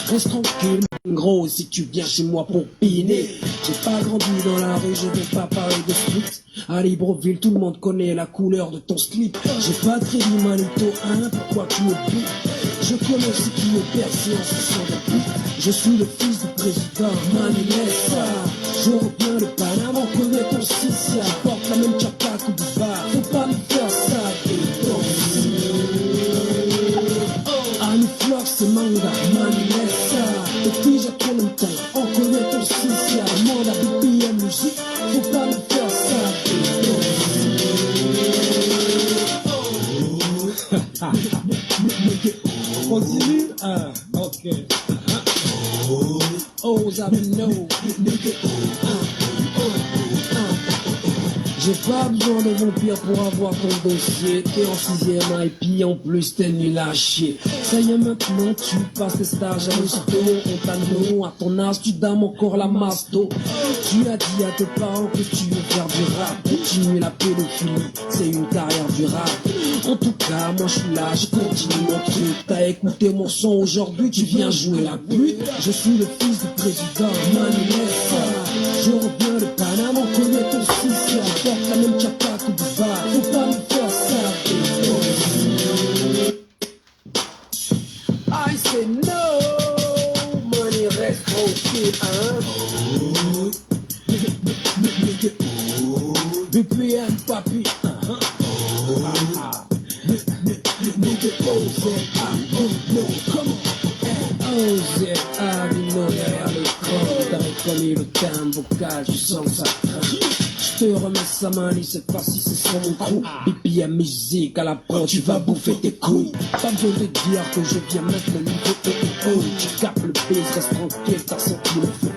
Reste tranquille, gros, si tu viens chez moi pour piner. J'ai pas grandi dans la rue, je vais pas parler de split. À Libreville, tout le monde connaît la couleur de ton slip. J'ai pas de crédit Manito 1, pourquoi tu me piques? Je connais ce qui est percé en se sent de pute. Je suis le fils du président, Mani Messa. Je reviens de Panama, on connaît ton sissia. Porte la même chapa que du bar, faut pas me faire ça. Et donc, Aniflox, c'est manga, Mani Messa. Depuis j'ai trop longtemps, on connaît ton sissia. Monde à BPM musique, faut pas me faire ça. Et donc, continue. Ah, ok. oh, Zabino. J'ai pas besoin de vampire pour avoir ton dossier. T'es en 6ème et puis en plus t'es nul à chier. Ça y est maintenant tu passes tes stages à l'hosto. On t'a non, à ton âge tu dames encore la masto. Tu as dit à tes parents que tu veux faire du rap. Continuer la pédophilie, c'est une carrière du rap. En tout cas moi je suis là, je continue mon truc. T'as écouté mon son aujourd'hui, tu viens jouer la pute. Je suis le fils du président, Mani Messa. Je reviens de Panama, on connaît ton sissia. Porte la même chapa que du bar, faut pas me faire ça. I say no, money reste tranquille, hein. BPM papi, derrière l'écran, t'as reconnu le thème vocal, je sens ça crache. Je te remets sa main, cette fois-ci c'est sur mon crew. BPM musique, à la prod, tu vas bouffer tes couilles. Pas besoin de dire que je viens mettre le niveau. Tu capes le baiser, reste tranquille, t'as senti le feu.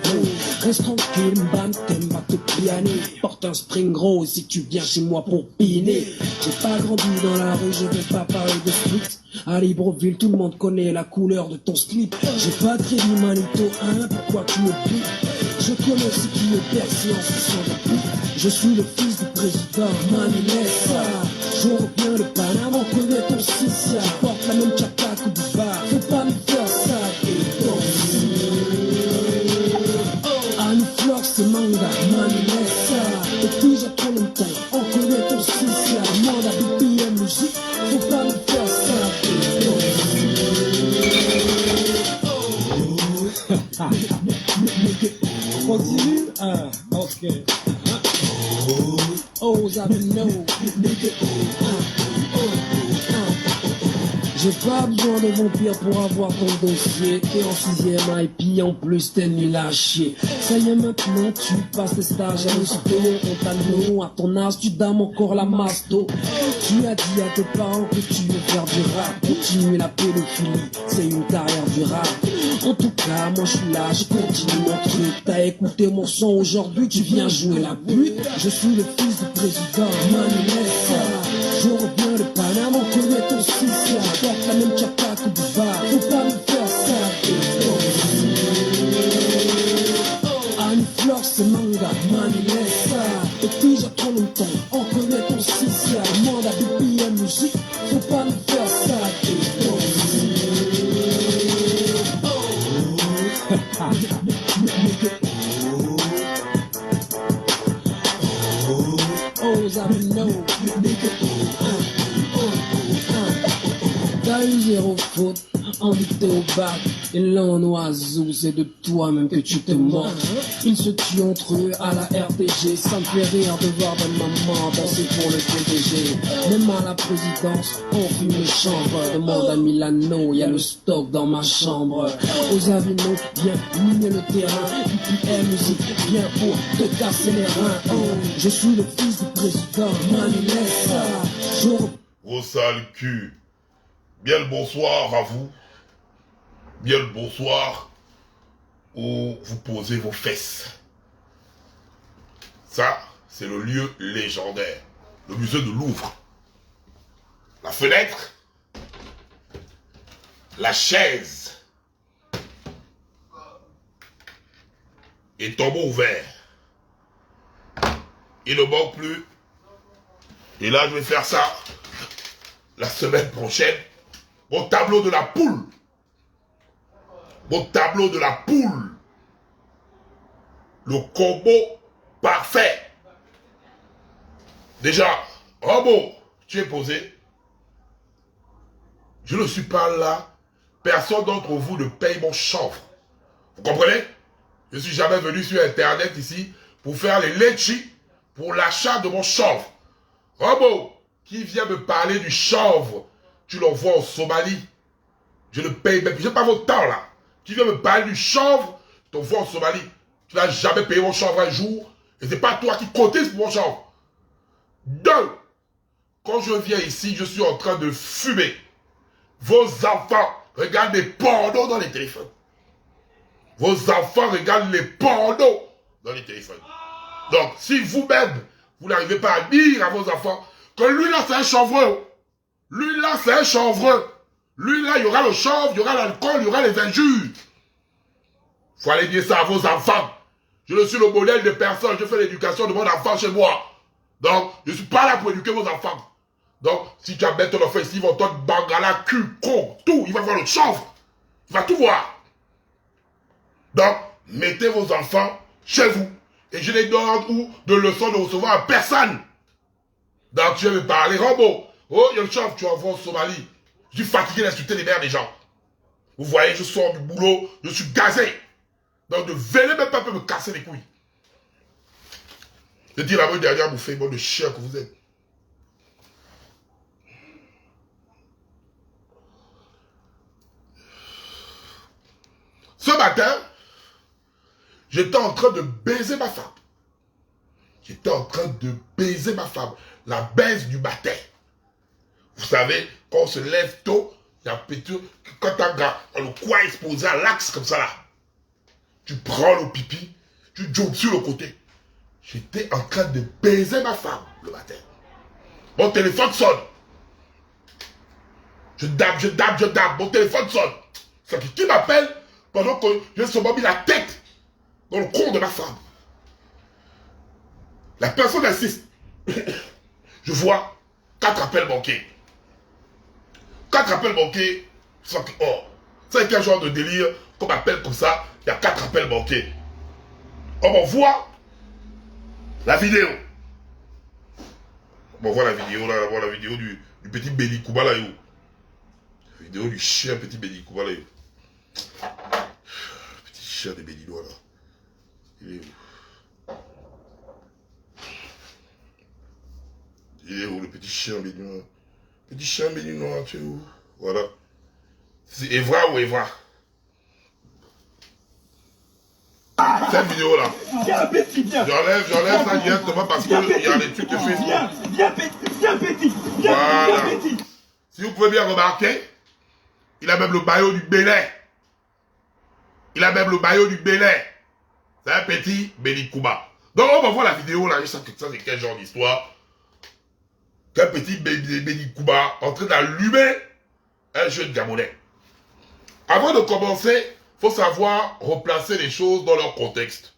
Reste tranquille, Mbam, t'aimes pas te pianer. Porte un spring rose si tu viens chez moi pour piner. J'ai pas grandi dans la rue, je vais pas parler de split. À Libreville, tout le monde connaît la couleur de ton slip. J'ai pas de crédit Manito 1, pourquoi tu me piques? Je connais ce qui est percé en se sent de pute. Je suis le fils du président, Mani Messa. Je reviens de Panama, on connaît ton sissia. Porte la même chapa que du bar, faut pas me faire ça. Et donc, Aniflox, c'est manga, Mani Messa. Depuis j'ai trop longtemps, on connaît ton sissia. Monde à BPM musique, faut pas me faire ça. Et donc, Continue. Ah, ok. oh, Zabino. J'ai pas besoin de vampire pour avoir ton dossier. T'es en 6ème et puis en plus t'es nul à chier. Ça y est maintenant tu passes tes stages à l'hosto. On t'a non, à ton âge tu dames encore la masto. Tu as dit à tes parents que tu veux faire du rap. Continuer la pédophilie, c'est une carrière du rap. En tout cas moi je suis là, je continue mon truc. T'as écouté mon son aujourd'hui, tu viens jouer la pute. Je suis le fils du président, Mani Messa. Je reviens de Panama, on connaît ton sissia. Porte la même chapa que du bar, faut pas me faire ça. Et donc, Aniflox, c'est manga, Mani Messa. Depuis j'ai trop longtemps, on connaît ton sissia. Monde à BPM musique, faut pas me faire ça. Et donc, oh, Zabino. T'as eu zéro faute, envie de au bac. Et là en oiseau, c'est de toi-même que tu te moques. Ils se tuent entre eux à la RTG. Ça me fait rire de voir de maman danser pour le PDG. Même à la présidence, on fume les chambres. Demande à Milano, y a le stock dans ma chambre. Aux Avino, viens miner le terrain. BPM musique, viens pour te casser les reins. Oh, je suis le fils du président, Mani Messa. Gros sale cul. Bien le bonsoir à vous. Bien le bonsoir où vous posez vos fesses. Ça, c'est le lieu légendaire. Le musée de Louvre. La fenêtre. La chaise. Et tombeau ouvert. Il ne manque plus. Et là, je vais faire ça la semaine prochaine. Au tableau de la poule. Mon tableau de la poule. Le combo parfait. Déjà, Rambo, tu es posé. Je ne suis pas là. Personne d'entre vous ne paye mon chanvre. Vous comprenez? Je ne suis jamais venu sur Internet ici pour faire les letchis pour l'achat de mon chanvre. Rambo, qui vient me parler du chanvre, tu l'envoies en Somalie. Je ne paye même plus. Je n'ai pas votre temps là. Qui vient me parler du chanvre, je t'envoie en Somalie. Tu n'as jamais payé mon chanvre un jour. Et ce n'est pas toi qui cotise pour mon chanvre. Deux, quand je viens ici, je suis en train de fumer. Vos enfants regardent des pornos dans les téléphones. Vos enfants regardent les pornos dans les téléphones. Donc, si vous-même, vous n'arrivez pas à dire à vos enfants que lui là, c'est un chanvreux. Lui là, c'est un chanvreux. Lui là, il y aura le chanvre, il y aura l'alcool, il y aura les injures. Il faut aller dire ça à vos enfants. Je suis le modèle de personne. Je fais l'éducation de mon enfant chez moi. Donc, je ne suis pas là pour éduquer vos enfants. Donc, si tu as bête ton enfant ici, ils vont te bangala, cul, con, tout. Il va voir le chanvre. Il va tout voir. Donc, mettez vos enfants chez vous. Et je les donne ou de leçons de recevoir à personne. Donc, tu vas me parler, Rambo. Oh, il y a le chanvre, tu envoies en Somalie. Je suis fatigué d'insulter les mères des gens. Vous voyez, je sors du boulot, je suis gazé. Donc, ne venez même pas me casser les couilles. Je dis la bonne dernière bouffée, bon de chien que vous êtes. Ce matin, j'étais en train de baiser ma femme. J'étais en train de baiser ma femme. La baise du matin. Vous savez, quand on se lève tôt, il y a petit, quand tu as le coin exposé à l'axe comme ça là, tu prends le pipi, tu jogues sur le côté. J'étais en train de baiser ma femme le matin. Mon téléphone sonne. Je dab. Mon téléphone sonne. C'est qui m'appelle pendant que j'ai seulement mis la tête dans le corps de ma femme. La personne insiste. Je vois 4 appels manqués. 4 appels manqués. C'est quel genre de délire qu'on m'appelle comme ça? Il y a 4 appels manqués. On m'envoie la vidéo. On m'envoie la vidéo là, on voit la vidéo du petit Béni Kouba là. La vidéo du chien petit Béni Kouba là. Petit chien des Béninois là. Il est où? Il est où le petit chien béninois? Petit chien béninois, tu es où? Voilà. C'est Evra ou Evra? Cette vidéo là. J'enlève ça directement parce qu'il y a des trucs de Facebook. Viens petit. Voilà. Si vous pouvez bien remarquer, il a même le maillot du Bénin. C'est un petit Béni Kouba. Donc on va voir la vidéo là, je sais que ça c'est quel genre d'histoire. Qu'un petit Béni Kouba en train d'allumer un jeune Gabonais. Avant de commencer, il faut savoir replacer les choses dans leur contexte.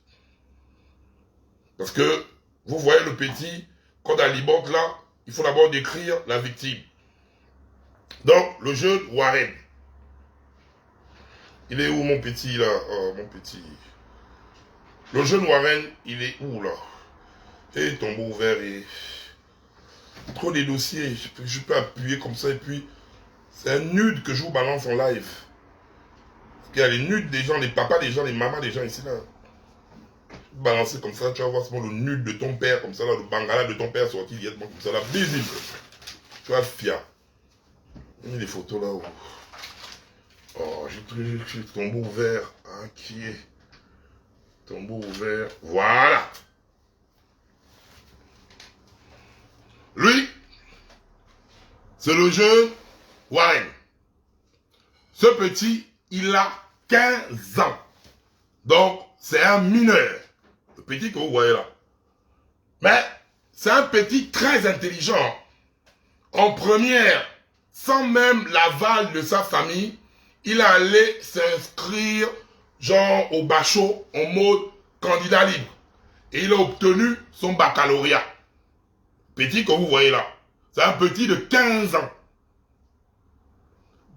Parce que, vous voyez le petit qu'on alimente là, il faut d'abord décrire la victime. Donc, le jeune Warren. Il est où mon petit là? Oh, mon petit. Le jeune Warren, il est où là? Et tombeau ouvert et... Trop des dossiers, je peux appuyer comme ça et puis... C'est un nude que je vous balance en live. Parce qu'il y a les nudes des gens, les papas des gens, les mamas des gens ici là. Balancer comme ça, tu vas voir seulement le nude de ton père, comme ça là, le bangala de ton père sorti directement comme ça là, visible. Tu vas fier. Il y a des photos là où... Oh, j'ai tombeau ouvert. Ah, qui est tombeau ouvert. Voilà. Lui, c'est le jeune Warren. Ce petit, il a 15 ans. Donc, c'est un mineur. Le petit que vous voyez là. Mais, c'est un petit très intelligent. En première, sans même l'aval de sa famille, il allait s'inscrire, genre, au bachot, en mode candidat libre. Et il a obtenu son baccalauréat. Petit que vous voyez là. C'est un petit de 15 ans.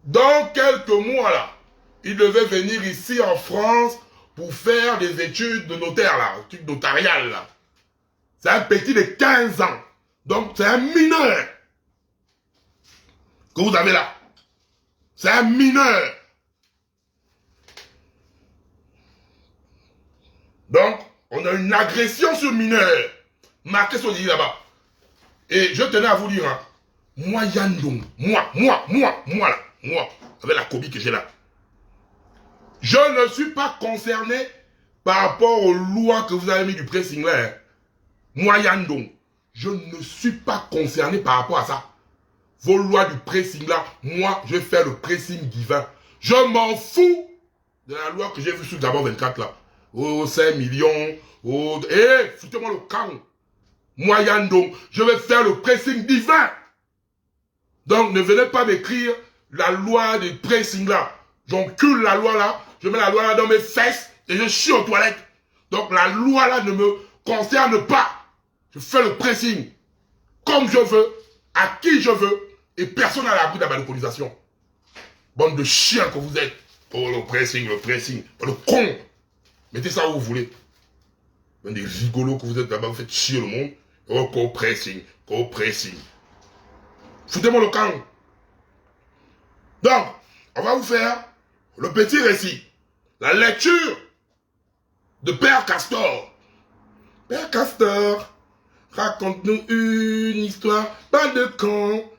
Dans quelques mois là, il devait venir ici en France pour faire des études de notaire, là, études notariales, là. C'est un petit de 15 ans. Donc, c'est un mineur que vous avez là. C'est un mineur. Donc, on a une agression sur mineur. Marqué sur l'île là-bas. Et je tenais à vous dire, hein, moi, Yandong, moi, là, moi, avec la copie que j'ai là, je ne suis pas concerné par rapport aux lois que vous avez mis du pressing là. Hein. Moi, Yandong, je ne suis pas concerné par rapport à ça. Vos lois du pressing là, moi, je vais faire le pressing divin. Je m'en fous de la loi que j'ai vue sur d'abord 24 là. Oh, 5 millions, oh, foutez-moi le camp. Moi, Yandong, je vais faire le pressing divin. Donc, ne venez pas m'écrire la loi du pressing là. J'encule la loi là, je mets la loi là dans mes fesses et je chie aux toilettes. Donc, la loi là ne me concerne pas. Je fais le pressing comme je veux, à qui je veux, et personne n'a l'abri de la manipulisation. Bande de chiens que vous êtes. Oh, le pressing, le con. Mettez ça où vous voulez. Bande des rigolos que vous êtes là-bas, vous faites chier le monde. Oh, co-pressing. Foutez-moi le camp. Donc, on va vous faire le petit récit. La lecture de Père Castor. Père Castor, raconte-nous une histoire, pas de con.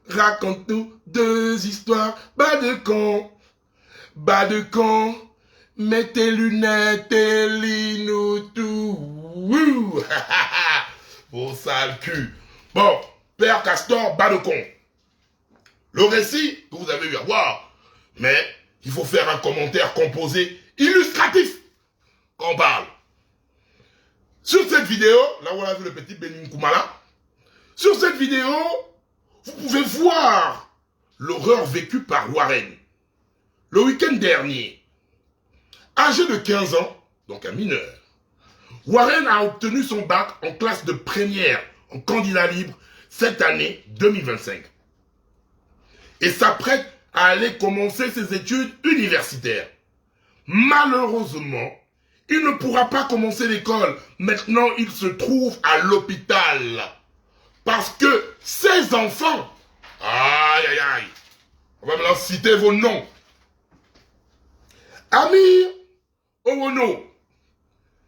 Raconte-nous 2 histoires, bas de con. Bas de con, mets tes lunettes et lis-nous tout. Wouh. Vos sales cul. Bon, Père Castor, bas de con. Le récit que vous avez eu à voir, mais il faut faire un commentaire composé illustratif quand on parle. Sur cette vidéo, là où on a vu le petit Benin Koumala, sur cette vidéo, vous pouvez voir l'horreur vécue par Warren. Le week-end dernier, âgé de 15 ans, donc un mineur, Warren a obtenu son bac en classe de première en candidat libre cette année 2025. Et s'apprête à aller commencer ses études universitaires. Malheureusement, il ne pourra pas commencer l'école. Maintenant, il se trouve à l'hôpital. Parce que ses enfants, aïe aïe aïe, on va maintenant citer vos noms. Amir Owono,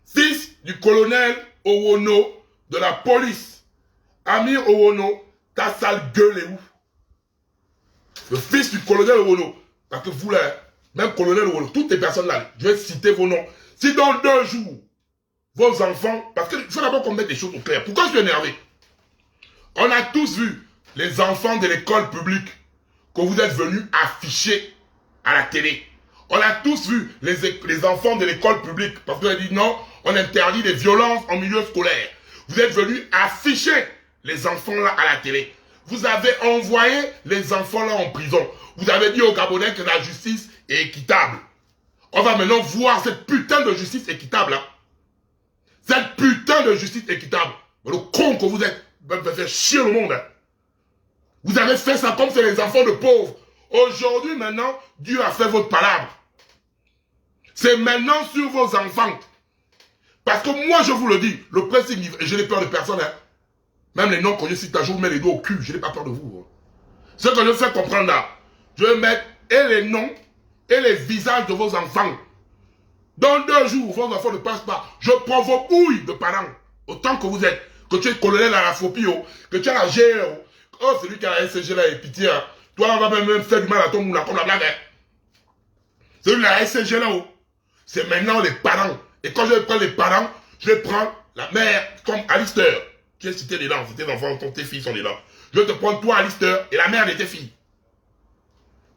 fils du colonel Owono de la police. Amir Owono, ta sale gueule est où? Le fils du colonel Owono. Parce que vous là, même colonel Owono, toutes les personnes là, je vais citer vos noms. Si dans 2 jours, vos enfants, parce qu'il faut d'abord qu'on mette des choses au clair. Pourquoi je suis énervé? On a tous vu les enfants de l'école publique que vous êtes venus afficher à la télé. On a tous vu les enfants de l'école publique parce qu'on a dit non, on interdit les violences en milieu scolaire. Vous êtes venus afficher les enfants là à la télé. Vous avez envoyé les enfants là en prison. Vous avez dit aux Gabonais que la justice est équitable. On va maintenant voir cette putain de justice équitable. Hein. Cette putain de justice équitable. Le con que vous êtes. Vous faire chier le monde. Hein. Vous avez fait ça comme c'est les enfants de pauvres. Aujourd'hui, maintenant, Dieu a fait votre palabre. C'est maintenant sur vos enfants. Parce que moi, je vous le dis, le principe, je n'ai peur de personne. Hein. Même les noms que je cite à jour, je mets les doigts au cul. Je n'ai pas peur de vous. Hein. Ce que je fais comprendre là, je vais mettre et les noms et les visages de vos enfants. Dans 2 jours, vos enfants ne passent pas. Je prends vos bouilles de parents. Autant que vous êtes. Que tu es colonel à la Fopio, que tu as la GRO. Oh, celui qui a la SCG là est pitié. Hein. Toi, on va même faire du mal à ton moulin comme la blague. Hein. Celui de la SCG là-haut. C'est maintenant les parents. Et quand je vais prendre les parents, je vais prendre la mère comme Alistair. Tu es cité dedans, c'est tes enfants, tes filles sont dedans. Je vais te prendre toi, Alistair, et la mère de tes filles.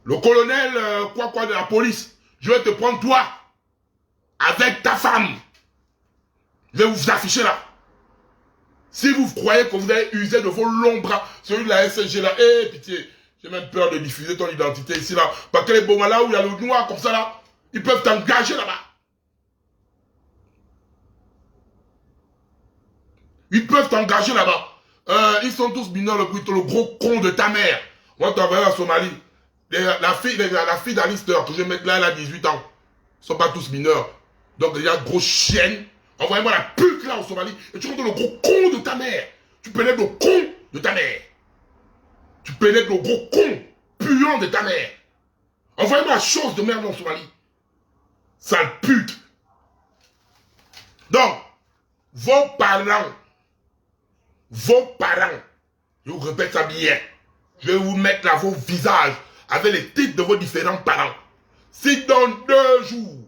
Le colonel, quoi de la police. Je vais te prendre toi, avec ta femme. Je vais vous afficher là. Si vous croyez que vous avez usé de vos longs bras, celui de la SSG là, pitié, j'ai même peur de diffuser ton identité ici là. Parce que les beaux là où il y a le noir comme ça là, ils peuvent t'engager là-bas. Ils peuvent t'engager là-bas. Ils sont tous mineurs, le gros con de ta mère. On va t'envoyer en Somalie. La fille d'Alistair, que je vais mettre là, elle a 18 ans. Ils ne sont pas tous mineurs. Donc, il y a grosse chienne. Envoyez-moi la pute là au Somalie. Et tu rentres le gros con de ta mère. Tu pénètres le con de ta mère. Tu pénètres le gros con puant de ta mère. Envoyez-moi la chose de merde en Somalie. Sale pute. Donc, vos parents, je vous répète ça bien, je vais vous mettre là vos visages avec les titres de vos différents parents. Si dans 2 jours,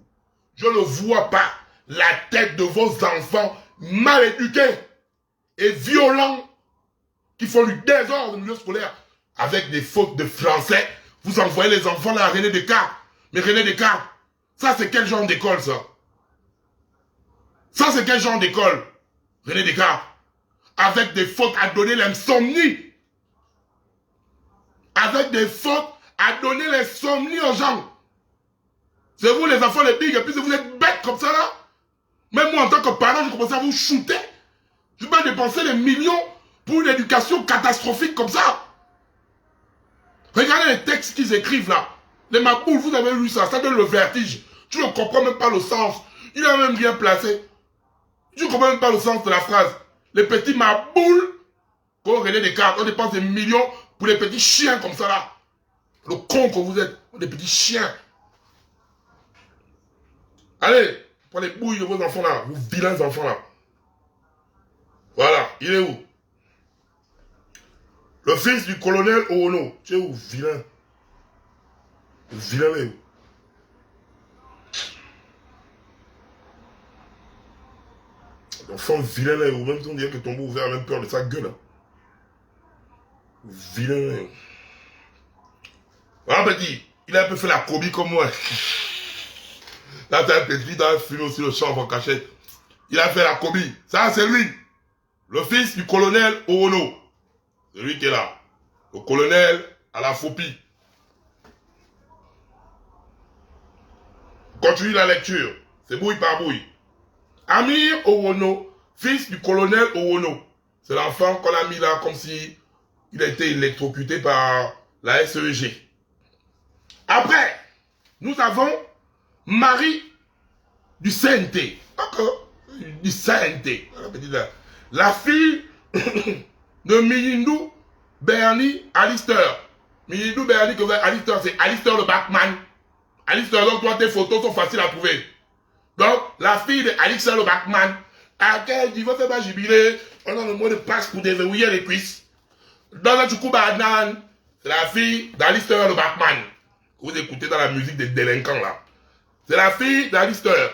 je ne vois pas la tête de vos enfants mal éduqués et violents, qui font du désordre au milieu scolaire, avec des fautes de français, vous envoyez les enfants là à René Descartes. Mais René Descartes, ça c'est quel genre d'école ça? Ça c'est quel genre d'école, René Descartes? Avec des fautes à donner l'insomnie. Avec des fautes à donner l'insomnie aux gens. C'est vous les enfants les bigs, et puis vous êtes bêtes comme ça là. Même moi en tant que parent, je commence à vous shooter. Je vais dépenser des millions pour une éducation catastrophique comme ça. Regardez les textes qu'ils écrivent là. Les maboules, vous avez lu ça, ça donne le vertige. Tu ne comprends même pas le sens. Il a même bien placé. Tu ne comprends même pas le sens de la phrase. Les petits maboules, quand on regarde des cartes, on dépense des millions pour les petits chiens comme ça là. Le con que vous êtes, des petits chiens. Allez, prenez les bouilles de vos enfants là, vous vilains enfants là. Voilà, il est où? Le fils du colonel Oono. Tu es où, vilain? Le vilain est où? L'enfant vilain là, ou même si on dirait que ton beau ouvert a même peur de sa gueule. Hein. Vilain là. Ah petit, il a un peu fait la cobie comme moi. Là c'est un petit dans un film aussi le champ en cachette. Il a fait la cobie. Ça c'est lui. Le fils du colonel Oono. C'est lui qui est là. Le colonel à la phobie. Continue la lecture. C'est bouille par bouille. Amir Oono, fils du colonel Oono. C'est l'enfant qu'on a mis là comme si il a été électrocuté par la SEG. Après, nous avons Marie du CNT. D'accord. Du CNT. La fille de Miyindou Bernie Alistair. Miyindou Bernie, Alistair, c'est Alistair le Batman. Alistair, donc toi tes photos sont faciles à trouver. Donc, la fille de Alistair le Batman, à laquelle il va faire ma jubilé, on a le mot de passe pour déverrouiller les cuisses. Dans le Tchoukou Banan, c'est la fille d'Alistair le Batman. Que vous écoutez dans la musique des délinquants là. C'est la fille d'Alistair.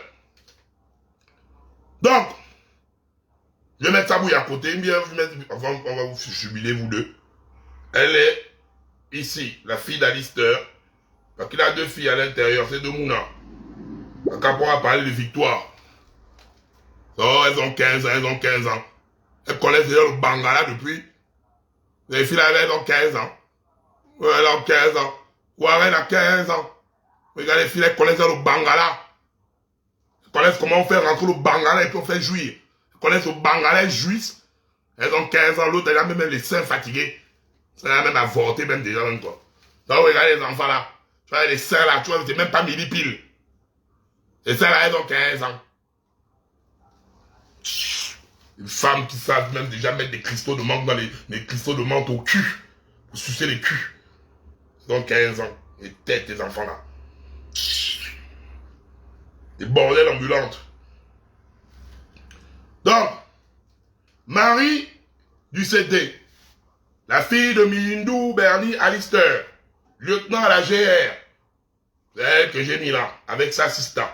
Donc, je vais mettre sa bouille à côté, on va vous jubiler vous deux. Elle est ici, la fille d'Alistair. Donc il a 2 filles à l'intérieur, c'est 2 Mouna. Donc après on va parler de victoire. Oh, elles ont 15 ans, elles ont 15 ans. Elles connaissent déjà le Bangala depuis. Les filles là, elles ont 15 ans. Ouais, elles ont 15 ans. Warren a 15 ans. Regardez les filles, elles connaissent le Bangala. Elles connaissent comment on fait rentrer le Bangala et puis on fait jouir. Elles connaissent le Bangala, elles jouissent. Elles ont 15 ans, l'autre elle a même les seins fatigués. Ça a même avorté même déjà même quoi. Donc regardez les enfants là. Tu vois les seins là, tu vois, c'est même pas midi pile. Les seins là, elles ont 15 ans. Une femme qui savent même déjà mettre des cristaux de menthe dans les cristaux de menthe au cul. Pour sucer les culs. Ils ont 15 ans. Les têtes des enfants là. Des bordels ambulantes. Donc, Marie du CD, la fille de Miyindou Bernie Alistair, lieutenant à la GR, c'est elle que j'ai mis là, avec sa assistant.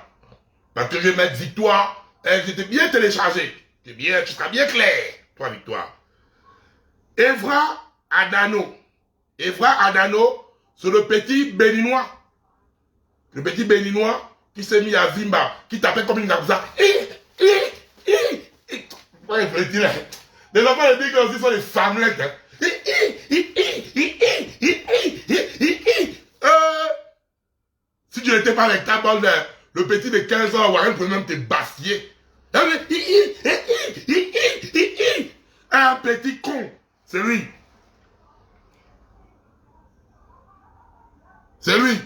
Parce que je vais mettre Victoire, elle était bien téléchargée. Tu seras bien clair, toi Victoire. Evra Adano. Evra Adano, c'est le petit béninois. Le petit béninois qui s'est mis à Vimba, qui t'appelle comme une gabouza. Ouais, petit là. Les enfants les big aussi sont des femmelettes. Hein. Si tu n'étais pas avec ta bande, le petit de 15 ans, Warren peut même te bastiller. Un petit con, c'est lui. C'est lui.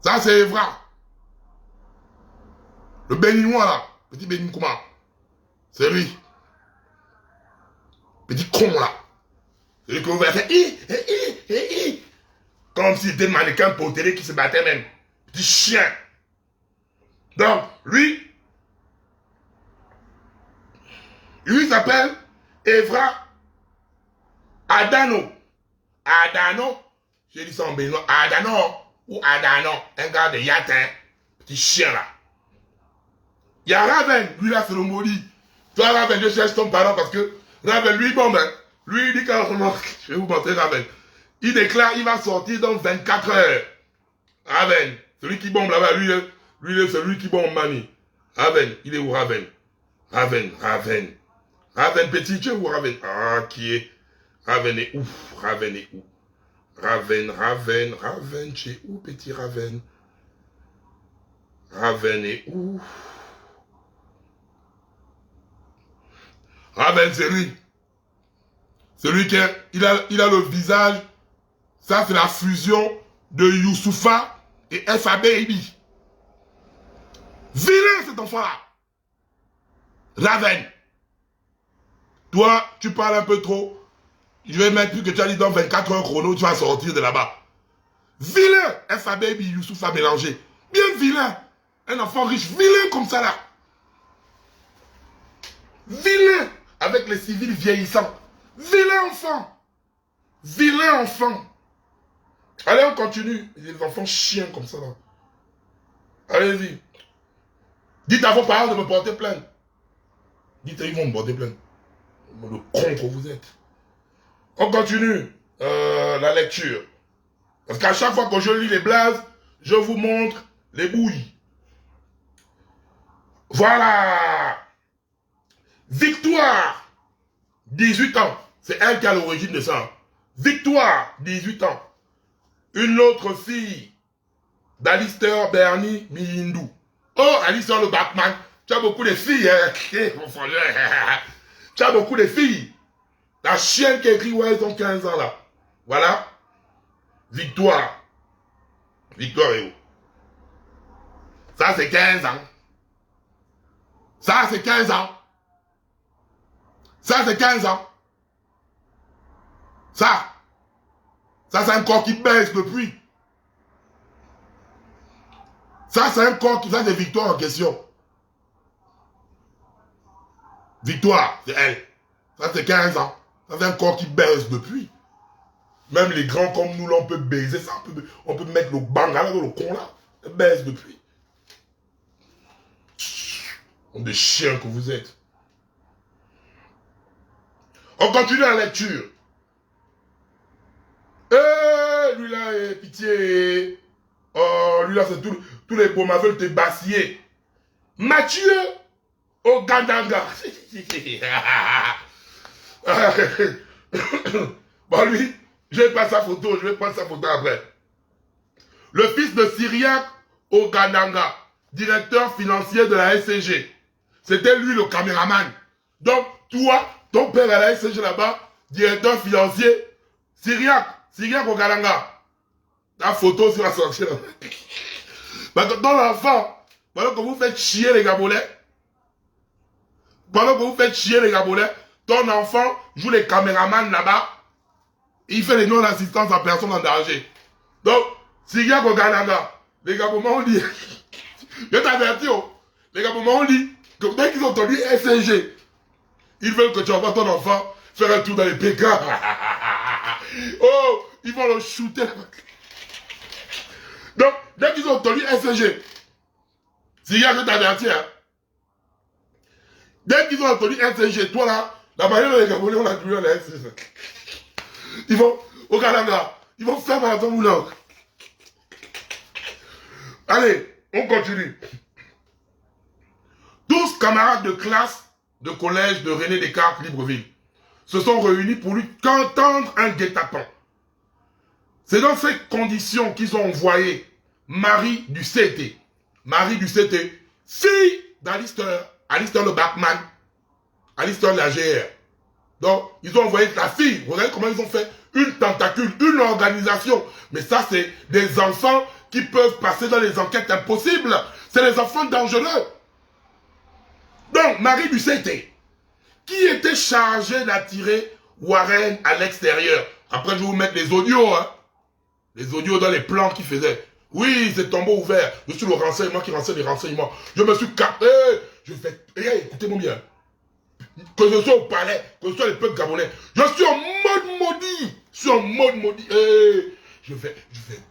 Ça, c'est Evra. Le béninois, là. Petit béninois. C'est lui. Petit con, là. C'est lui que vous voyez faire comme s'il était un mannequin pour télé qui se battait même. Petit chien. Donc, lui s'appelle Evra Adano. Adano, j'ai dit ça en béninois. Adano ou Adano, un gars de Yatin, petit chien là. Il y a Raven, lui là c'est le maudit. Toi Raven, je cherche ton parent parce que Raven, lui bon ben, lui il dit carrément, je vais vous montrer Raven. Il déclare, il va sortir dans 24 heures. Raven, celui qui bombe là-bas, lui c'est celui qui bombe Mani. Raven, il est où Raven? Raven, petit, tu es où Raven? Ah, qui est? Raven est où? Raven est où? Raven, tu es où petit Raven? Raven est où? Raven, c'est lui. Celui qui il a le visage. Ça, c'est la fusion de Youssoufa et FA Baby. Vilain cet enfant-là. Raven. Toi, tu parles un peu trop. Je vais mettre plus que tu as dit dans 24 heures chrono, tu vas sortir de là-bas. Vilain. FA Baby, Youssoufa mélangé. Bien vilain. Un enfant riche, vilain comme ça là. Vilain. Avec les civils vieillissants. Vilain enfant. Vilain enfant. Allez, on continue. Les enfants chiens comme ça là. Allez-y. Dites à vos parents de me porter plainte. Dites, ils vont me porter plainte. Le con que vous êtes. On continue la lecture. Parce qu'à chaque fois que je lis les blazes, je vous montre les bouilles. Voilà. Victoire, 18 ans. C'est elle qui a l'origine de ça. Victoire, 18 ans. Une autre fille d'Alistair Bernie Miyindou. Oh, Alistair le Batman. Tu as beaucoup de filles. Hein? Tu as beaucoup de filles. La chienne qui écrit, ouais, ils ont 15 ans là. Voilà. Victoire. Victoire est où? Ça, c'est 15 ans. Ça, c'est 15 ans. Ça, c'est 15 ans. Ça, c'est un corps qui baisse depuis. Ça, c'est un corps qui fait des victoires en question. Victoire, c'est elle. Ça, c'est 15 ans. Ça, c'est un corps qui baisse depuis. Même les grands comme nous, là, on peut baiser ça. On peut mettre le banga là, le con là. Ça baisse depuis. On des chiens que vous êtes. On continue la lecture. Lui là, pitié. Oh, lui là, c'est tous les beaux veulent te bassiller. Mathieu Ogandanga. Bon, lui, je vais prendre sa photo, après. Le fils de Syriac Ogandanga, directeur financier de la SCG. C'était lui le caméraman. Donc, toi, ton père à la SCG là-bas, directeur financier, Syriac Ogandanga. Ta photo sur la sortie là. Parce que ton enfant, pendant que vous faites chier les Gabonais, ton enfant joue les caméramans là-bas, il fait les non-assistance à personne en danger. Donc, Syriac Ogandanga, les Gabonais ont dit, je t'avertis, les Gabonais ont dit, que dès qu'ils ont entendu SNG, ils veulent que tu envoies ton enfant faire un tour dans les PK. Oh, ils vont le shooter. Donc, dès qu'ils ont entendu SNG, Syriac, je t'avertis, hein. Dès qu'ils ont entendu SNG, toi là, la manière dont les Gabonais ont attribué la SNG, ils vont, au Canada, ils vont faire marathon moulin. Allez, on continue. 12 camarades de classe de collège de René Descartes Libreville se sont réunis pour lui entendre un guet-apens. C'est dans ces conditions qu'ils ont envoyé Marie du CT. Marie du CT, fille d'Alistair le Batman, Alistair la GR. Donc, ils ont envoyé la fille. Vous regardez comment ils ont fait une tentacule, une organisation. Mais ça, c'est des enfants qui peuvent passer dans les enquêtes impossibles. C'est les enfants dangereux. Donc, Marie Lucette, qui était chargée d'attirer Warren à l'extérieur. Après, je vais vous mettre les audios, hein. Les audios dans les plans qu'il faisait. Oui, c'est tombeau ouvert. Je suis le renseignement qui renseigne les renseignements. Je me suis capté. Je fais, écoutez-moi bien. Que ce soit au palais, que ce soit les peuples gabonais. Je suis en mode maudit. Je suis en mode maudit. Je vais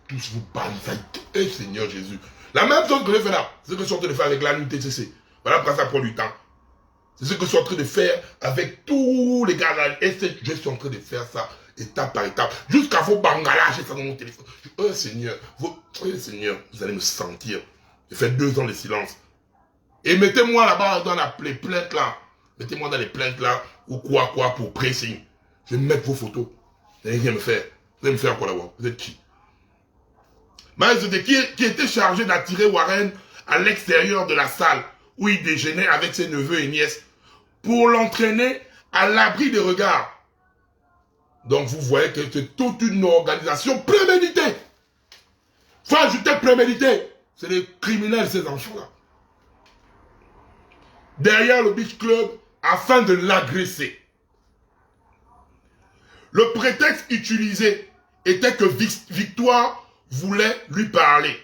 tous vous bannir. Seigneur Jésus. La même chose que je fais là. C'est ce que je suis en train de faire avec la TCC. Voilà pourquoi ça prend du temps. C'est ce que je suis en train de faire avec tous les gars là. Et je suis en train de faire ça étape par étape. Jusqu'à vos bangalages, j'ai ça dans mon téléphone. Seigneur, Seigneur, vous allez me sentir. J'ai fait 2 ans de silence. Et mettez-moi là-bas dans les plaintes là. Mettez-moi dans les plaintes là. Ou quoi pour pressing. Je vais mettre vos photos. Vous n'allez rien me faire. Vous allez me faire quoi là-bas? Vous êtes qui? Mais c'était qui était chargé d'attirer Warren à l'extérieur de la salle où il déjeunait avec ses neveux et nièces pour l'entraîner à l'abri des regards. Donc vous voyez que c'est toute une organisation préméditée. Faut ajouter prémédité. C'est des criminels ces enfants-là. Derrière le beach club afin de l'agresser. Le prétexte utilisé était que Victoire voulait lui parler.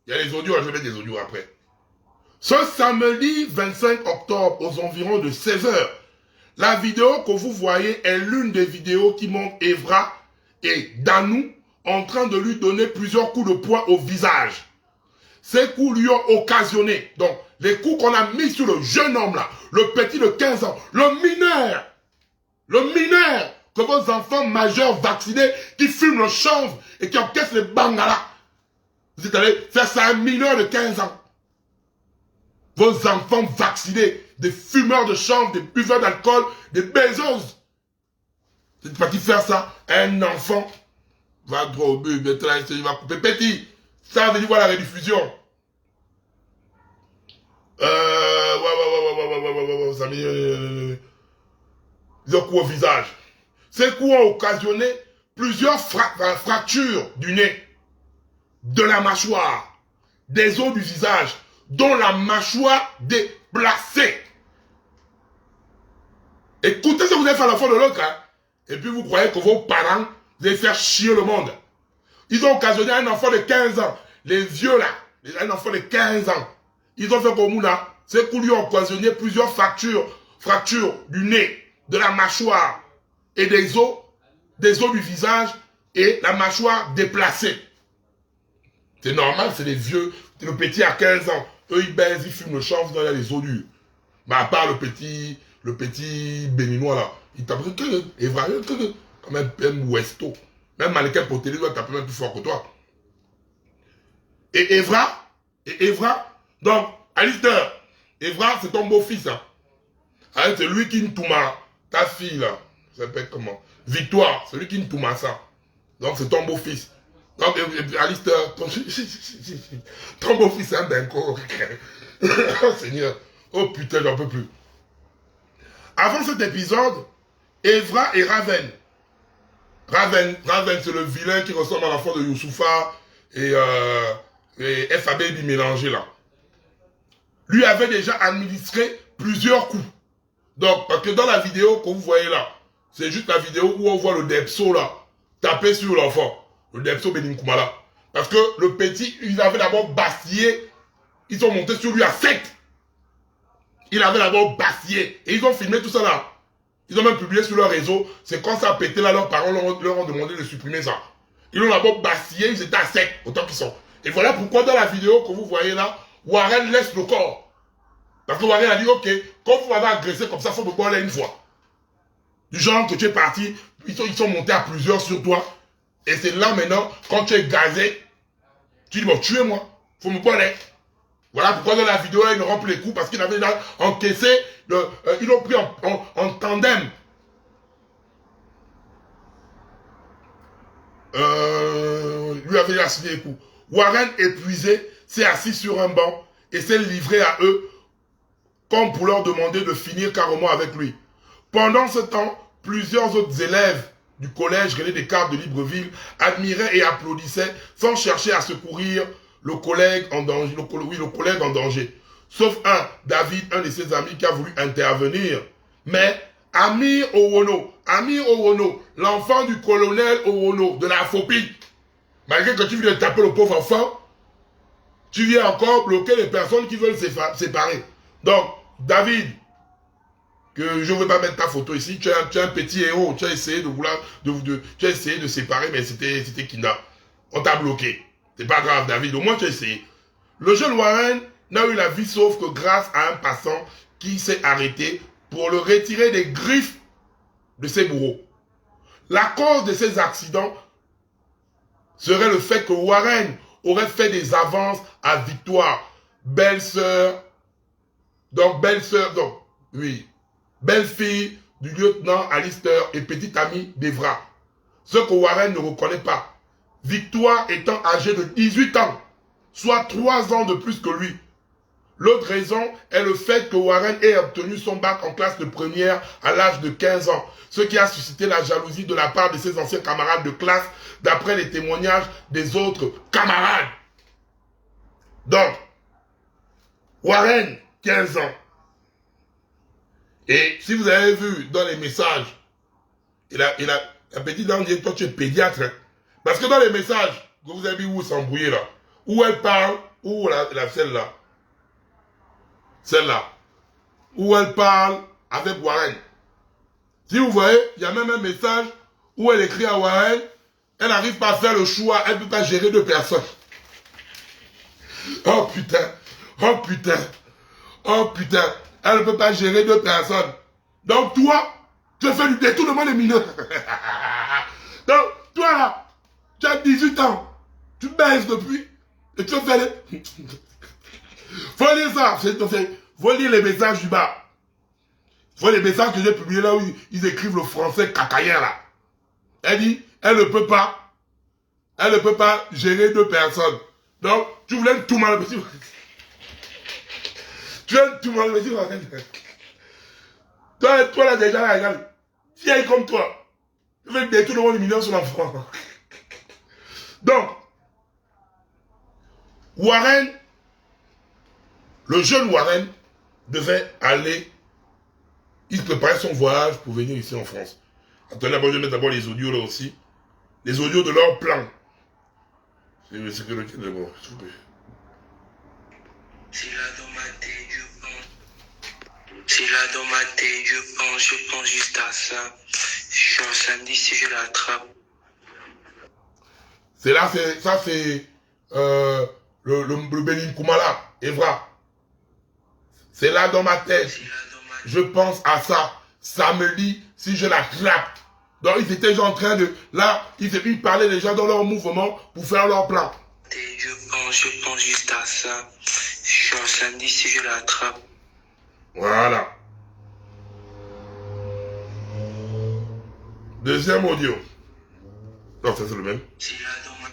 Il y a les audios, je vais mettre des audios après. Ce samedi 25 octobre aux environs de 16 h, la vidéo que vous voyez est l'une des vidéos qui montre Evra et Danou en train de lui donner plusieurs coups de poing au visage. Ces coups lui ont occasionné, donc les coups qu'on a mis sur le jeune homme là, le petit de 15 ans, le mineur, que vos enfants majeurs vaccinés qui fument le chanvre et qui encaissent les bangalas. Vous êtes allé faire ça à un mineur de 15 ans. Vos enfants vaccinés, des fumeurs de chanvre, des buveurs d'alcool, des baiseuses. Vous êtes parti faire ça à un enfant. Va droit au but, il va couper petit. Ça veut dire voir la rediffusion. Ça met des coups au visage. Ces coups ont occasionné plusieurs fractures du nez, de la mâchoire, des os du visage, dont la mâchoire déplacée. Écoutez ce que vous allez faire à l'enfant de l'autre, hein? Et puis vous croyez que vos parents, vous allez faire chier le monde. Ils ont occasionné un enfant de 15 ans, les vieux là, un enfant de 15 ans. Ils ont fait comme Mouna. Ces coups lui ont occasionné plusieurs fractures du nez, de la mâchoire et des os du visage et la mâchoire déplacée. C'est normal, c'est les vieux, le petit à 15 ans. Eux, ils baisent, ils fument le chanvre dans les os durs. Mais à part le petit béninois là, il tape comme un Westo. Même mannequin pour télé doit taper même plus fort que toi. Et Evra, donc, Alistair, Evra, c'est ton beau-fils, hein. C'est lui qui ntouma, ta fille là, ça s'appelle comment? Victoire, c'est lui qui ntouma ça. Donc c'est ton beau-fils. Donc, Alistair, ton beau-fils, c'est un dingo. Oh Seigneur, oh putain, j'en peux plus. Avant cet épisode, Evra et Raven, c'est le vilain qui ressemble à l'enfant de Youssoufa et FAB mélangé là. Lui avait déjà administré plusieurs coups. Donc, parce que dans la vidéo que vous voyez là, c'est juste la vidéo où on voit le Depso là, taper sur l'enfant. Le Depso Beninkoumala. Parce que le petit, ils avaient d'abord bastillé, ils sont montés sur lui à 7. Il avait d'abord bastillé. Et ils ont filmé tout ça là. Ils ont même publié sur leur réseau. C'est quand ça a pété là, leurs parents leur ont demandé de supprimer ça. Ils l'ont d'abord bastillé, ils étaient à 7, autant qu'ils sont. Et voilà pourquoi dans la vidéo que vous voyez là, Warren laisse le corps. Parce que Warren a dit, ok, quand vous m'avez agressé comme ça, il faut me voir une fois. Du genre que tu es parti, ils sont montés à plusieurs sur toi. Et c'est là maintenant, quand tu es gazé, tu dis, bon, tuez-moi, il faut me voir. Voilà pourquoi dans la vidéo, ils ne rompent les coups, parce qu'ils avaient encaissé, ils l'ont pris en tandem. Lui avait assigné les coups. Warren, épuisé, s'est assis sur un banc et s'est livré à eux, comme pour leur demander de finir carrément avec lui. Pendant ce temps, plusieurs autres élèves du collège René Descartes de Libreville admiraient et applaudissaient sans chercher à secourir le collègue en danger, le collègue en danger. Sauf David, un de ses amis qui a voulu intervenir. Mais Amir Owono, l'enfant du colonel Owono de la Fopie, malgré que tu viens de taper le pauvre enfant, tu viens encore bloquer les personnes qui veulent séparer. Donc, David, que je ne veux pas mettre ta photo ici, tu es un petit héros, tu as essayé tu as essayé de séparer, mais c'était Kina. On t'a bloqué. C'est pas grave, David, au moins tu as essayé. Le jeune Warren n'a eu la vie sauve que grâce à un passant qui s'est arrêté pour le retirer des griffes de ses bourreaux. La cause de ces accidents serait le fait que Warren aurait fait des avances à Victoire, belle-fille du lieutenant Alistair et petite amie d'Evra. Ce que Warren ne reconnaît pas. Victoire étant âgée de 18 ans, soit 3 ans de plus que lui. L'autre raison est le fait que Warren ait obtenu son bac en classe de première à l'âge de 15 ans, ce qui a suscité la jalousie de la part de ses anciens camarades de classe, d'après les témoignages des autres camarades. Donc, Warren, 15 ans. Et si vous avez vu dans les messages, la petite dame dit, toi tu es pédiatre. Hein? Parce que dans les messages que vous avez vu où s'embrouiller là, où elle parle, où celle-là, où elle parle avec Warren. Si vous voyez, il y a même un message où elle écrit à Warren, elle n'arrive pas à faire le choix, elle ne peut pas gérer 2 personnes. Oh putain, oh putain, oh putain, elle ne peut pas gérer 2 personnes. Donc toi, tu fais du détournement des mineurs. Donc toi là, tu as 18 ans, tu baises depuis, et tu fais les... Faut lire ça, faut lire les messages du bas. Faut les messages que j'ai publiés là où ils écrivent le français cacaïen là. Elle dit, elle ne peut pas gérer 2 personnes. Donc, tu voulais tout mal, monsieur. Tu veux tout mal, monsieur. Toi là déjà, regarde. Vieille comme toi. Tu veux détourner le million sur l'enfant. Donc, Warren, le jeune Warren, devait aller, il préparait son voyage pour venir ici en France. Attendez, je vais mettre d'abord les audios là aussi. Les audios de leur plan. C'est lequel d'abord, s'il vous plaît. C'est là dans ma tête, je pense. C'est là dans ma tête, je pense juste à ça. Je suis un samedi si je l'attrape. C'est là, ça c'est le Benin Koumala, Evra. C'est là dans ma tête. Je pense à ça. Samedi, si je la claque. Donc ils étaient déjà en train de... Là, ils parlaient déjà dans leur mouvement pour faire leur plan. Je pense juste à ça. Je suis un samedi si je l'attrape. Voilà. Deuxième audio. Non, ça c'est le même. C'est là dans ma...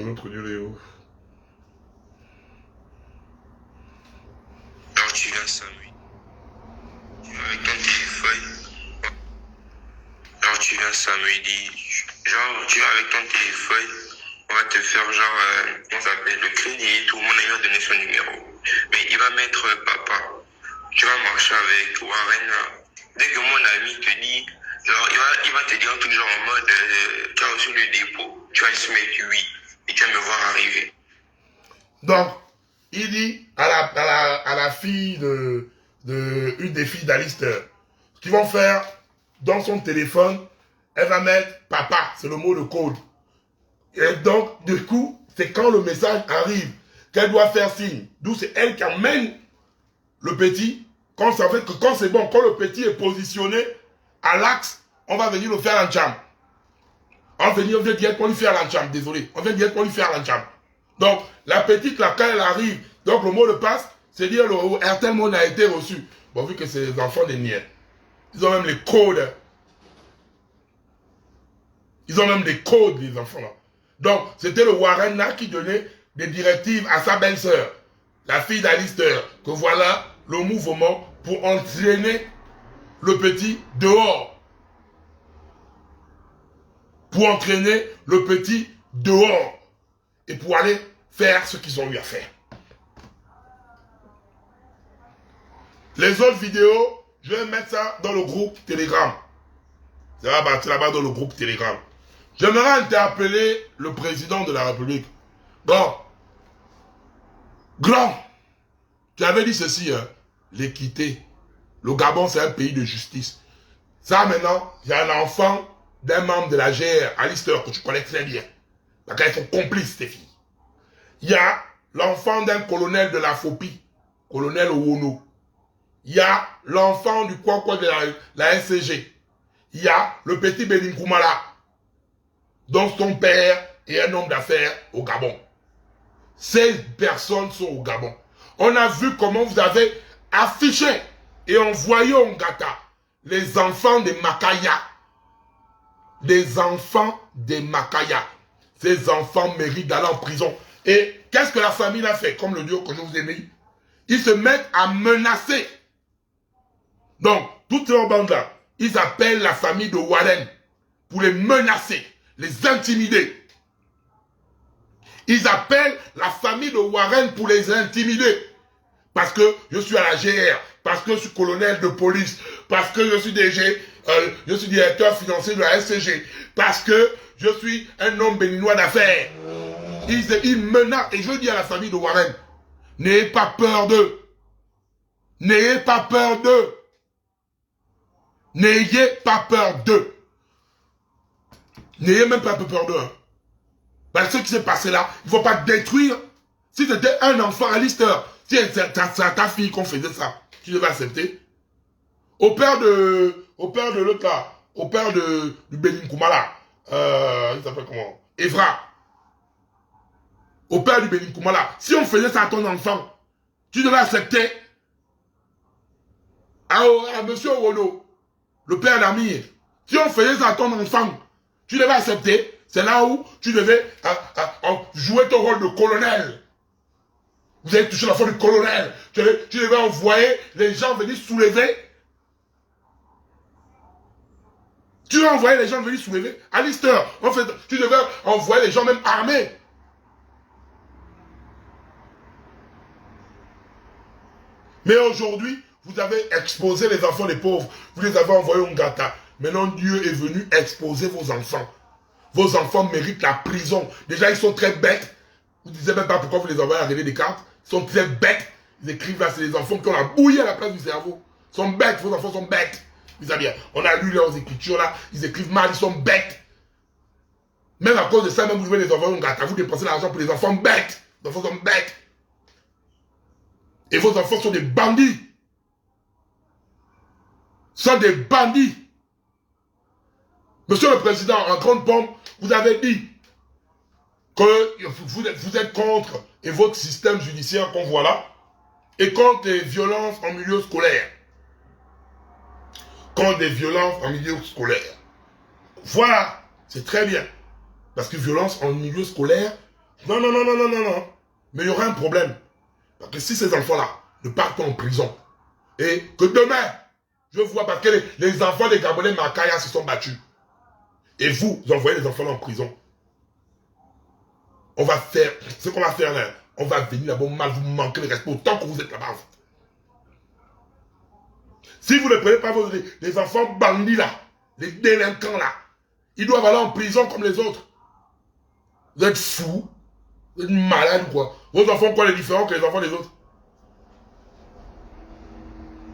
L'autre audio, il est où? Alors tu viens samedi. Tu viens avec ton téléphone. Alors tu viens samedi. Genre tu viens avec ton téléphone. On va te faire genre, on s'appelle le crédit. Tout le monde va donner son numéro. Mais il va mettre papa. Tu vas marcher avec Warren. Dès que mon ami te dit, genre il va te dire tout genre en mode, tu as reçu le dépôt. Tu vas se mettre oui. Et tu vas me voir arriver. Donc, il dit à la fille une des filles d'Alistair, ce qu'ils vont faire dans son téléphone, elle va mettre papa, c'est le mot de code. Et donc, du coup, c'est quand le message arrive qu'elle doit faire signe. D'où c'est elle qui amène le petit. Quand ça fait que quand c'est bon, quand le petit est positionné à l'axe, on va venir le faire en chambre. On vient directement lui faire l'encham, désolé. On vient directement lui faire l'encham. Donc, la petite, là, quand elle arrive, donc le mot de passe, c'est dire le tel mot a été reçu. Bon, vu que c'est les enfants des niais. Ils ont même les codes. Ils ont même des codes, les enfants là. Donc, c'était le Warren là qui donnait des directives à sa belle-sœur, la fille d'Alistair, que voilà le mouvement pour entraîner le petit dehors. Pour entraîner le petit dehors. Et pour aller faire ce qu'ils ont eu à faire. Les autres vidéos, je vais mettre ça dans le groupe Telegram. Ça va partir là-bas dans le groupe Telegram. J'aimerais interpeller le président de la République. Grand, tu avais dit ceci, hein, l'équité. Le Gabon, c'est un pays de justice. Ça, maintenant, il y a un enfant d'un membre de la GR, Alistair, que tu connais très bien. Parce qu'elles sont complices, ces filles. Il y a l'enfant d'un colonel de la FOPI, colonel Owono. Il y a l'enfant du quoi de la SCG. Il y a le petit Benin Koumala, dont son père est un homme d'affaires au Gabon. Ces personnes sont au Gabon. On a vu comment vous avez affiché et envoyé au Ngata les enfants des Makaya. Des enfants des Makaya. Ces enfants méritent d'aller en prison. Et qu'est-ce que la famille a fait? Comme le Dieu que je vous ai mis. Ils se mettent à menacer. Donc, toutes ces bandes-là, ils appellent la famille de Warren pour les menacer, les intimider. Ils appellent la famille de Warren pour les intimider. Parce que je suis à la GR, parce que je suis colonel de police, parce que je suis DG, je suis directeur financier de la SCG, parce que je suis un homme béninois d'affaires. Ils menacent, et je dis à la famille de Warren, n'ayez pas peur d'eux. N'ayez pas peur d'eux. N'ayez pas peur d'eux. N'ayez même pas peur d'eux. Parce que ce qui s'est passé là, il ne faut pas détruire. Si c'était un enfant à Lister, si c'est ta fille qu'on faisait ça, tu devais accepter. Au père de l'autre là, au père du Benin Koumala, il s'appelle comment? Evra. Au père du Benin Koumala, si on faisait ça à ton enfant, tu devais accepter. À monsieur Owono, le père d'Amir, si on faisait ça à ton enfant, tu devais accepter. C'est là où tu devais jouer ton rôle de colonel. Vous avez touché la forme du colonel. Tu devais envoyer les gens venir soulever. Tu devais envoyer les gens venir soulever. À Lister, en fait, tu devais envoyer les gens même armés. Mais aujourd'hui, vous avez exposé les enfants des pauvres. Vous les avez envoyés au Ngata. Maintenant, Dieu est venu exposer vos enfants. Vos enfants méritent la prison. Déjà, ils sont très bêtes. Vous ne disiez même pas pourquoi vous les envoyez à René Descartes. Ils sont très bêtes. Ils écrivent là, c'est les enfants qui ont la bouillie à la place du cerveau. Ils sont bêtes, vos enfants sont bêtes. Vous savez bien, on a lu leurs écritures là, ils écrivent mal, ils sont bêtes. Même à cause de ça, même vous devez les envoyer au Ngata. Vous dépensez l'argent pour les enfants bêtes. Les enfants sont bêtes. Et vos enfants sont des bandits. Sont des bandits. Monsieur le Président, en grande pompe, vous avez dit que vous êtes contre et votre système judiciaire qu'on voit là, et contre les violences en milieu scolaire. Contre des violences en milieu scolaire. Voilà, c'est très bien. Parce que violence en milieu scolaire, non. Mais il y aura un problème. Parce que si ces enfants-là ne partent pas en prison, et que demain, je vois parce que les enfants des Gabonais Makaya se sont battus, et vous envoyez les enfants en prison, on va faire, ce qu'on va faire là, on va venir là-bas, mal vous manquer de respect autant que vous êtes là-bas. Si vous ne prenez pas les enfants bandits là, les délinquants là, ils doivent aller en prison comme les autres. Vous êtes fous, vous êtes malades ou quoi? Vos enfants quoi les différents que les enfants des autres?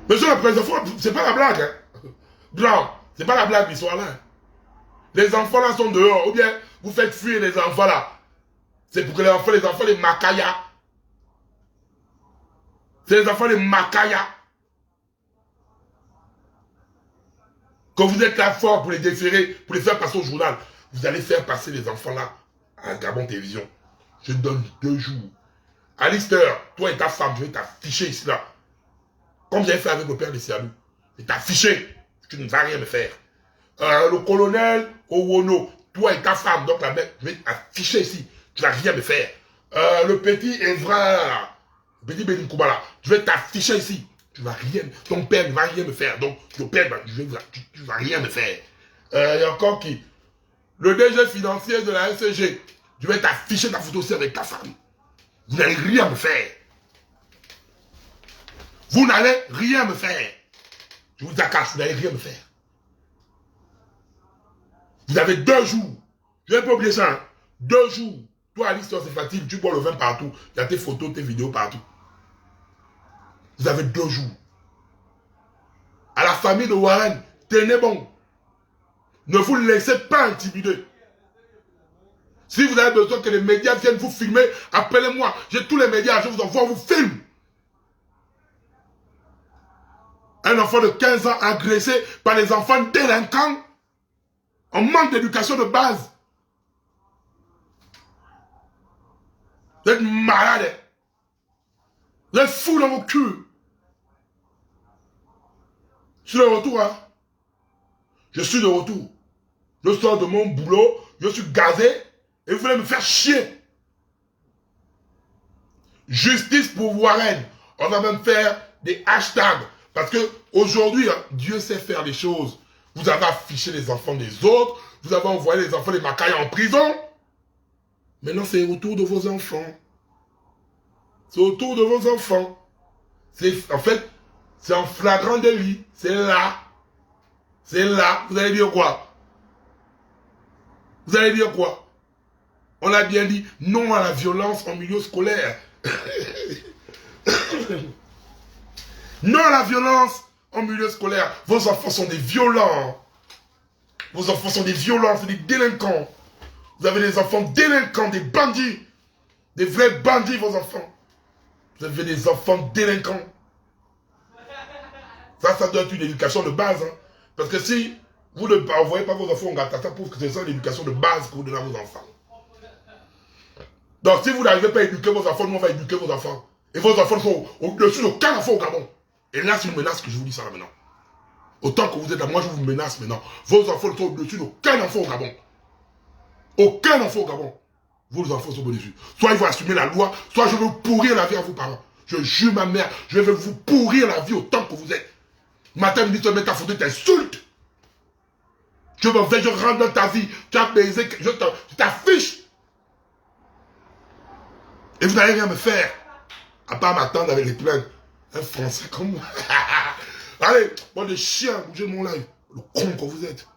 Monsieur le Président, c'est pas la blague, hein? Non, c'est pas la blague l'histoire là. Les enfants là sont dehors, ou bien vous faites fuir les enfants là. C'est pour que les enfants les Makaya. C'est les enfants les Makaya. Quand vous êtes là fort pour les déférer, pour les faire passer au journal, vous allez faire passer les enfants là à Gabon Télévision. Je donne 2 jours. Alistair, toi et ta femme, je vais t'afficher ici là. Comme j'avais fait avec le père de Sialou. Je vais t'afficher. Tu ne vas rien me faire. Le colonel Owono, toi et ta femme, donc la mère, je vais t'afficher ici. Tu ne vas rien me faire. Le petit Evra, le petit Benin Koumala, je vais t'afficher ici. Tu vas rien, ton père ne va rien me faire. Donc, ton père, tu vas rien me faire. Il y a encore qui? Le DG financier de la SCG. Je vais t'afficher ta photo aussi avec ta femme. Vous n'allez rien me faire. Vous n'allez rien me faire. Je vous accroche, vous n'allez rien me faire. Vous avez 2 jours. Je ne vais pas oublier ça. Hein. 2 jours. Toi, Alice, c'est facile. Tu bois le vin partout. Il y a tes photos, tes vidéos partout. Vous avez 2 jours. À la famille de Warren, tenez bon. Ne vous laissez pas intimider. Si vous avez besoin que les médias viennent vous filmer, appelez-moi. J'ai tous les médias, je vous envoie, on vous filme. Un enfant de 15 ans agressé par les enfants délinquants. On manque d'éducation de base. Vous êtes malade. Vous êtes fous dans vos culs. Je suis de retour, hein. Je suis de retour. Je sors de mon boulot, je suis gazé, et vous voulez me faire chier. Justice pour Warren. On va même faire des hashtags. Parce que aujourd'hui, hein, Dieu sait faire les choses. Vous avez affiché les enfants des autres. Vous avez envoyé les enfants des Macailles en prison. Maintenant, c'est au tour de vos enfants. C'est au tour de vos enfants. En fait, c'est en flagrant délit. C'est là. C'est là. Vous allez dire quoi? Vous allez dire quoi? On a bien dit non à la violence en milieu scolaire. Non à la violence en milieu scolaire. Vos enfants sont des violents. Vos enfants sont des violents, c'est des délinquants. Vous avez des enfants délinquants, des bandits. Des vrais bandits, vos enfants. Vous avez des enfants délinquants. Ça doit être une éducation de base. Hein. Parce que si vous ne envoyez pas vos enfants au gâteau, ça prouve que c'est ça l'éducation de base que vous donnez à vos enfants. Donc si vous n'arrivez pas à éduquer vos enfants, nous on va éduquer vos enfants. Et vos enfants sont au-dessus d'aucun enfant au Gabon. Et là c'est une menace que je vous dis ça là maintenant. Autant que vous êtes là, moi je vous menace maintenant. Vos enfants sont au-dessus d'aucun enfant au Gabon. Aucun enfant au Gabon. Vos enfants sont au-dessus. Soit ils vont assumer la loi, soit je vais pourrir la vie à vos parents. Je jure ma mère, je vais vous pourrir la vie autant que vous êtes. Matin, midi, tu vas mettre ta photo, t'insultes. Je rentre dans ta vie, tu as baisé, je t'affiche. Et vous n'allez rien me faire. À part m'attendre avec les plaintes. Un Français comme moi. Allez, bon de chien, bougez de mon live. Le con que vous êtes.